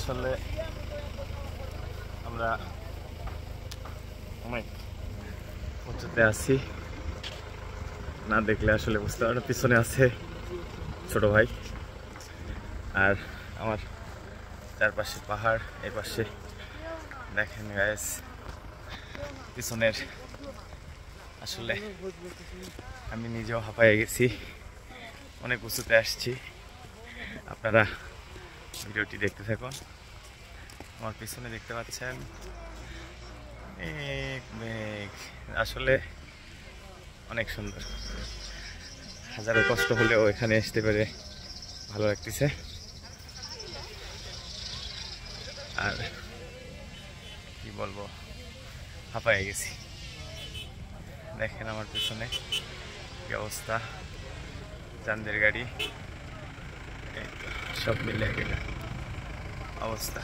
আসলে আমরা অনেক উঁচুতে আছি, না দেখলে আসলে বুঝতে পারো। পিছনে আছে ছোট ভাই, আর আমার চারপাশে পাহাড়, এই পাশে দেখেন গাইস পিছনের। আসলে আমি নিজেও হাঁপায়ে গেছি, অনেক উঁচুতে আসছি। আপনারা ভিডিওটি দেখতে থাকুন। আমার পিছনে দেখতে পাচ্ছেন মেঘ মেঘ, আসলে অনেক সুন্দর। হাজারো কষ্ট হলেও এখানে আসতে পেরে ভালো লাগতেছে। আর কি বলবো, হাঁপায়ে গেছি। দেখেন আমার পিছনে কি অবস্থা, চাঁদের গাড়ি, এই তো সব মিলে গেল অবস্থা।